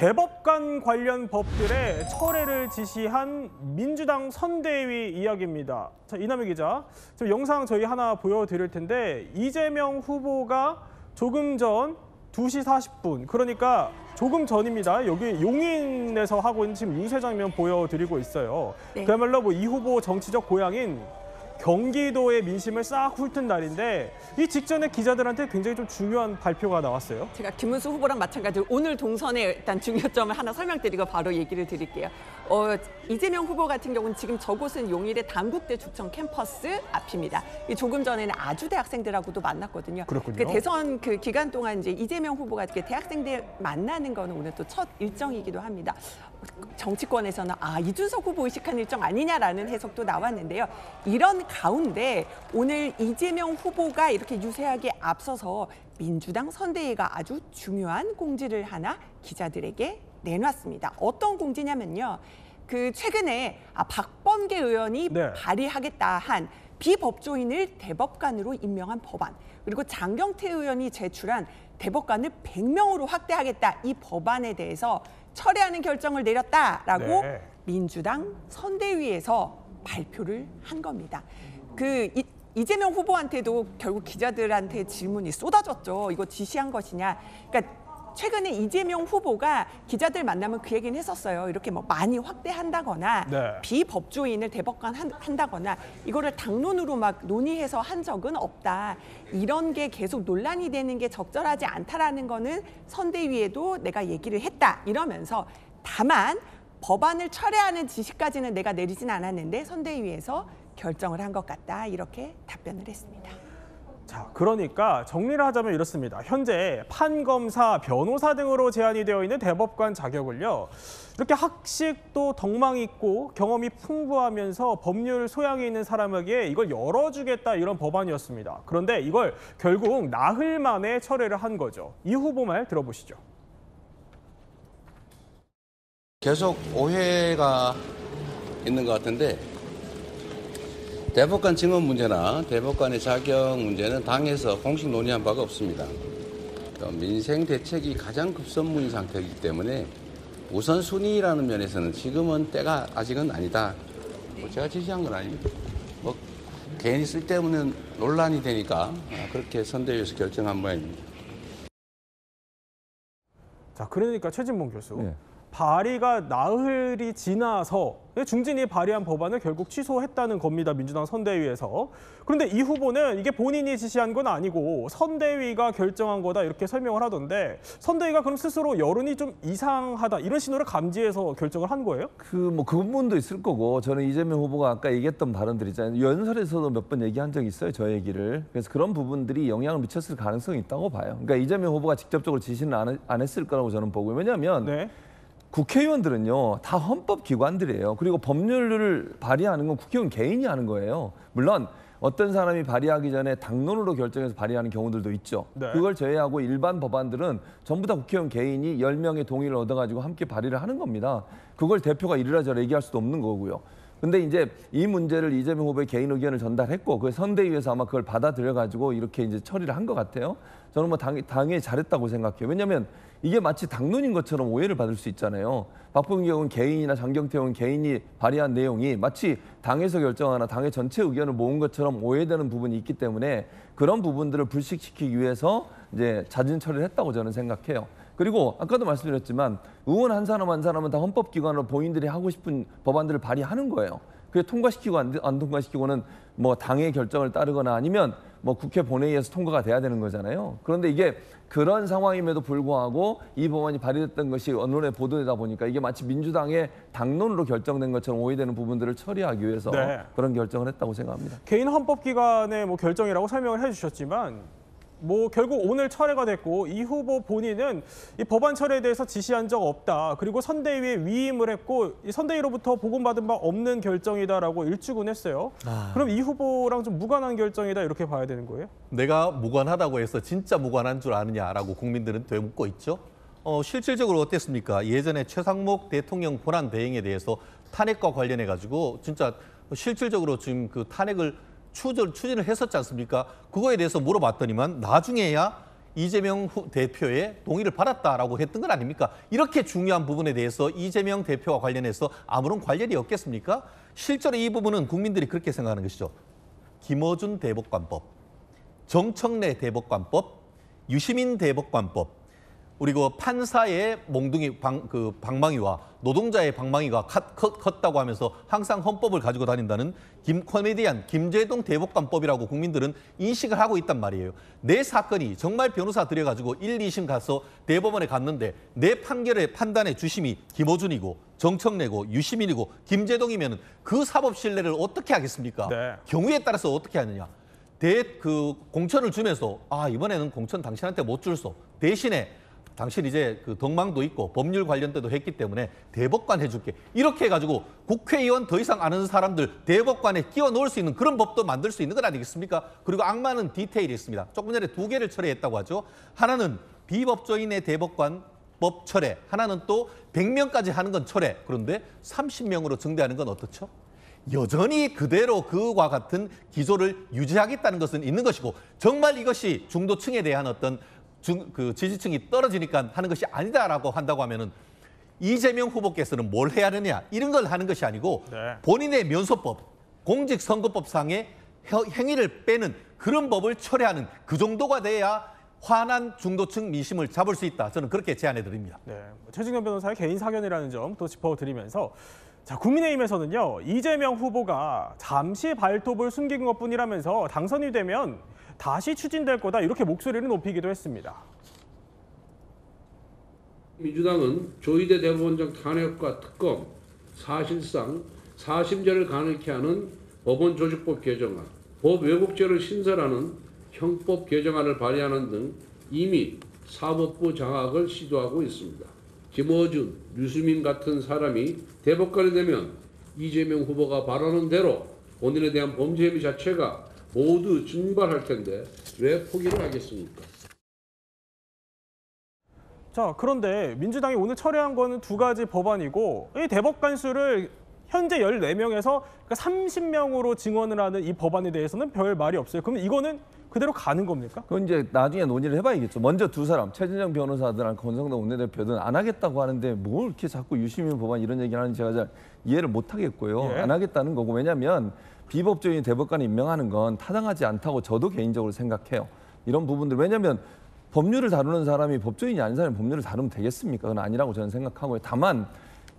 대법관 관련 법들의 철회를 지시한 민주당 선대위 이야기입니다. 자, 이남희 기자, 지금 영상 저희 하나 보여드릴 텐데 이재명 후보가 조금 전 2시 40분, 그러니까 조금 전입니다. 여기 용인에서 하고 있는 지금 유세 장면 보여드리고 있어요. 네. 그야말로 뭐 이 후보 정치적 고향인 경기도의 민심을 싹 훑은 날인데 이 직전에 기자들한테 굉장히 좀 중요한 발표가 나왔어요. 제가 김문수 후보랑 마찬가지로 오늘 동선의 일단 중요점을 하나 설명드리고 바로 얘기를 드릴게요. 이재명 후보 같은 경우는 지금 저곳은 용인의 단국대 주청 캠퍼스 앞입니다. 조금 전에는 아주대 학생들하고도 만났거든요. 그렇군요. 대선 기간 동안 이제 이재명 후보가 대학생들 만나는 거는 오늘 또 첫 일정이기도 합니다. 정치권에서는 이준석 후보 의식한 일정 아니냐라는 해석도 나왔는데요. 이런 가운데 오늘 이재명 후보가 이렇게 유세하게 앞서서 민주당 선대위가 아주 중요한 공지를 하나 기자들에게 내놨습니다. 어떤 공지냐면요. 최근에 박범계 의원이 발의하겠다 한 비법조인을 대법관으로 임명한 법안, 그리고 장경태 의원이 제출한 대법관을 100명으로 확대하겠다, 이 법안에 대해서 철회하는 결정을 내렸다라고 민주당 선대위에서 발표를 한 겁니다. 이재명 후보한테도 결국 기자들한테 질문이 쏟아졌죠. 이거 지시한 것이냐. 그러니까 최근에 이재명 후보가 기자들 만나면 그 얘기는 했었어요. 이렇게 뭐 많이 확대한다거나 비법조인을 대법관 한다거나 이거를 당론으로 막 논의해서 한 적은 없다. 이런 게 계속 논란이 되는 게 적절하지 않다라는 거는 선대위에도 내가 얘기를 했다. 이러면서 다만 법안을 철회하는 지시까지는 내가 내리진 않았는데 선대위에서 결정을 한 것 같다. 이렇게 답변을 했습니다. 자, 그러니까 정리를 하자면 이렇습니다. 현재 판검사, 변호사 등으로 제한이 되어 있는 대법관 자격을요, 이렇게 학식도 덕망 있고 경험이 풍부하면서 법률 소양이 있는 사람에게 이걸 열어주겠다, 이런 법안이었습니다. 그런데 이걸 결국 나흘 만에 철회를 한 거죠. 이 후보 말 들어보시죠. 계속 오해가 있는 것 같은데, 대법관 증언 문제나 대법관의 자격 문제는 당에서 공식 논의한 바가 없습니다. 민생 대책이 가장 급선무인 상태이기 때문에 우선순위라는 면에서는 지금은 때가 아직은 아니다. 제가 지시한 건 아닙니다. 괜히 쓸데없는 논란이 되니까 그렇게 선대위에서 결정한 모양입니다. 자, 그러니까 최진봉 교수. 발의가 나흘이 지나서 중진이 발의한 법안을 결국 취소했다는 겁니다. 민주당 선대위에서. 그런데 이 후보는 이게 본인이 지시한 건 아니고 선대위가 결정한 거다, 이렇게 설명을 하던데, 선대위가 그럼 스스로 여론이 좀 이상하다, 이런 신호를 감지해서 결정을 한 거예요? 그 부분도 있을 거고, 저는 이재명 후보가 아까 얘기했던 발언들 있잖아요. 연설에서도 몇 번 얘기한 적이 있어요, 저 얘기를. 그래서 그런 부분들이 영향을 미쳤을 가능성이 있다고 봐요. 그러니까 이재명 후보가 직접적으로 지시는 안 했을 거라고 저는 보고요. 왜냐하면 국회의원들은요, 다 헌법기관들이에요. 그리고 법률을 발의하는 건 국회의원 개인이 하는 거예요. 물론 어떤 사람이 발의하기 전에 당론으로 결정해서 발의하는 경우들도 있죠. 그걸 제외하고 일반 법안들은 전부 다 국회의원 개인이 10명의 동의를 얻어가지고 함께 발의를 하는 겁니다. 그걸 대표가 이래라저래 얘기할 수도 없는 거고요. 근데 이제 이 문제를 이재명 후보의 개인 의견을 전달했고, 그 선대위에서 아마 그걸 받아들여가지고 이렇게 이제 처리를 한 것 같아요. 저는 뭐 당연히 잘했다고 생각해요. 왜냐하면 이게 마치 당론인 것처럼 오해를 받을 수 있잖아요. 박범계 의원 개인이나 장경태 의원 개인이 발의한 내용이 마치 당에서 결정하나 당의 전체 의견을 모은 것처럼 오해되는 부분이 있기 때문에 그런 부분들을 불식시키기 위해서 이제 잦은 처리를 했다고 저는 생각해요. 그리고 아까도 말씀드렸지만 의원 한 사람 한 사람은 다 헌법기관으로 본인들이 하고 싶은 법안들을 발의하는 거예요. 그게 통과시키고 안 통과시키고는 뭐 당의 결정을 따르거나 아니면 뭐 국회 본회의에서 통과가 돼야 되는 거잖아요. 그런데 이게 그런 상황임에도 불구하고 이 법안이 발의됐던 것이 언론에 보도되다 보니까 이게 마치 민주당의 당론으로 결정된 것처럼 오해되는 부분들을 처리하기 위해서 그런 결정을 했다고 생각합니다. 개인 헌법기관의 뭐 결정이라고 설명을 해주셨지만, 뭐 결국 오늘 철회가 됐고 이 후보 본인은 이 법안 철회에 대해서 지시한 적 없다. 그리고 선대위에 위임을 했고 이 선대위로부터 보고받은 바 없는 결정이다라고 일축은했어요. 그럼 이 후보랑 좀 무관한 결정이다, 이렇게 봐야 되는 거예요? 내가 무관하다고 해서 진짜 무관한 줄 아느냐라고 국민들은 되묻고 있죠. 실질적으로 어땠습니까? 예전에 최상목 대통령 본안 대행에 대해서 탄핵과 관련해 가지고 진짜 실질적으로 지금 그 탄핵을 추진을 했었지 않습니까? 그거에 대해서 물어봤더니만 나중에야 이재명 대표의 동의를 받았다라고 했던 건 아닙니까? 이렇게 중요한 부분에 대해서 이재명 대표와 관련해서 아무런 관련이 없겠습니까? 실제로 이 부분은 국민들이 그렇게 생각하는 것이죠. 김어준 대법관법, 정청래 대법관법, 유시민 대법관법, 그리고 판사의 몽둥이 방망이와 노동자의 방망이가 컸다고 하면서 항상 헌법을 가지고 다닌다는 코미디언 김제동 대법관법이라고 국민들은 인식을 하고 있단 말이에요. 내 사건이 정말 변호사 들여가지고 1, 2심 가서 대법원에 갔는데 내 판결의 판단의 주심이 김어준이고 정청래고 유시민이고 김제동이면 그 사법 신뢰를 어떻게 하겠습니까? 네. 경우에 따라서 어떻게 하느냐. 공천을 주면서 이번에는 공천 당신한테 못 줄소. 대신에 당신 이제 덕망도 있고 법률 관련돼도 했기 때문에 대법관 해줄게. 이렇게 해가지고 국회의원 더 이상 아는 사람들 대법관에 끼워 넣을 수 있는 그런 법도 만들 수 있는 건 아니겠습니까? 그리고 악마는 디테일이 있습니다. 조금 전에 2개를 철회했다고 하죠. 하나는 비법조인의 대법관법 철회, 하나는 또 100명까지 하는 건 철회. 그런데 30명으로 증대하는 건 어떻죠? 여전히 그대로 그와 같은 기조를 유지하겠다는 것은 있는 것이고 정말 이것이 중도층에 대한 어떤 지지층이 떨어지니까 하는 것이 아니다라고 한다고 하면은 이재명 후보께서는 뭘 해야 하느냐 이런 걸 하는 것이 아니고 네. 본인의 면소법, 공직선거법상의 행위를 빼는 그런 법을 철회하는 그 정도가 돼야 화난 중도층 민심을 잡을 수 있다. 저는 그렇게 제안해 드립니다. 네, 최진경 변호사의 개인 사견이라는 점 또 짚어드리면서 자, 국민의힘에서는요, 이재명 후보가 잠시 발톱을 숨긴 것뿐이라면서 당선이 되면 다시 추진될 거다 이렇게 목소리를 높이기도 했습니다. 민주당은 조희대 대법원장 탄핵과 특검, 사실상 사심제를 가능케 하는 법원조직법 개정안, 법 왜곡죄를 신설하는 형법 개정안을 발의하는 등 이미 사법부 장악을 시도하고 있습니다. 김어준, 유수민 같은 사람이 대법관이 되면 이재명 후보가 바라는 대로 본인에 대한 범죄 혐의 자체가 모두 증발할 텐데 왜 포기를 하겠습니까? 자, 그런데 민주당이 오늘 철회한 거는 2가지 법안이고 이 대법관 수를 현재 14명에서 30명으로 증원을 하는 이 법안에 대해서는 별 말이 없어요. 그럼 이거는 그대로 가는 겁니까? 그건 이제 나중에 논의를 해봐야겠죠. 먼저 두 사람, 최진정 변호사들랑 권성동 원내대표는 안 하겠다고 하는데 뭘 이렇게 자꾸 유시민 법안 이런 얘기를 하는지 제가 잘 이해를 못 하겠고요. 예. 안 하겠다는 거고 왜냐하면 비법조인 대법관을 임명하는 건 타당하지 않다고 저도 개인적으로 생각해요. 이런 부분들 왜냐하면 법률을 다루는 사람이 법조인이 아닌 사람이 법률을 다루면 되겠습니까? 그건 아니라고 저는 생각하고요. 다만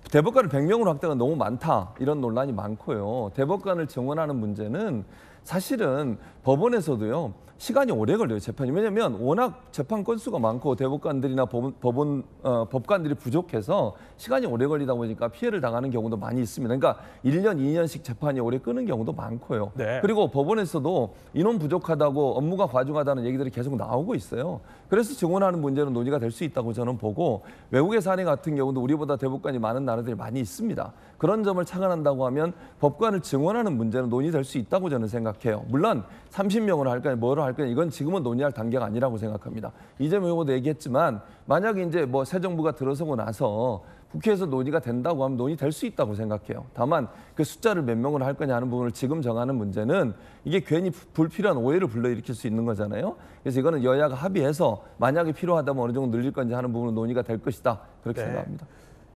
대법관을 100명으로 확대가 너무 많다 이런 논란이 많고요. 대법관을 증원하는 문제는 사실은 법원에서도요 시간이 오래 걸려요 재판이. 왜냐하면 워낙 재판 건수가 많고 대법관들이나 법관들이 부족해서 시간이 오래 걸리다 보니까 피해를 당하는 경우도 많이 있습니다. 그러니까 1년, 2년씩 재판이 오래 끄는 경우도 많고요. 네. 그리고 법원에서도 인원 부족하다고 업무가 과중하다는 얘기들이 계속 나오고 있어요. 그래서 증원하는 문제는 논의가 될 수 있다고 저는 보고 외국의 사례 같은 경우도 우리보다 대법관이 많은 나라들이 많이 있습니다. 그런 점을 착안한다고 하면 법관을 증원하는 문제는 논의될 수 있다고 저는 생각해요. 물론 30명으로 할 거냐 뭐로 할 거냐 이건 지금은 논의할 단계가 아니라고 생각합니다. 이재명 후보도 얘기했지만 만약에 이제 뭐 새 정부가 들어서고 나서 국회에서 논의가 된다고 하면 논의될 수 있다고 생각해요. 다만 그 숫자를 몇 명으로 할 거냐 하는 부분을 지금 정하는 문제는 이게 괜히 불필요한 오해를 불러일으킬 수 있는 거잖아요. 그래서 이거는 여야가 합의해서 만약에 필요하다면 어느 정도 늘릴 건지 하는 부분은 논의가 될 것이다. 그렇게 네. 생각합니다.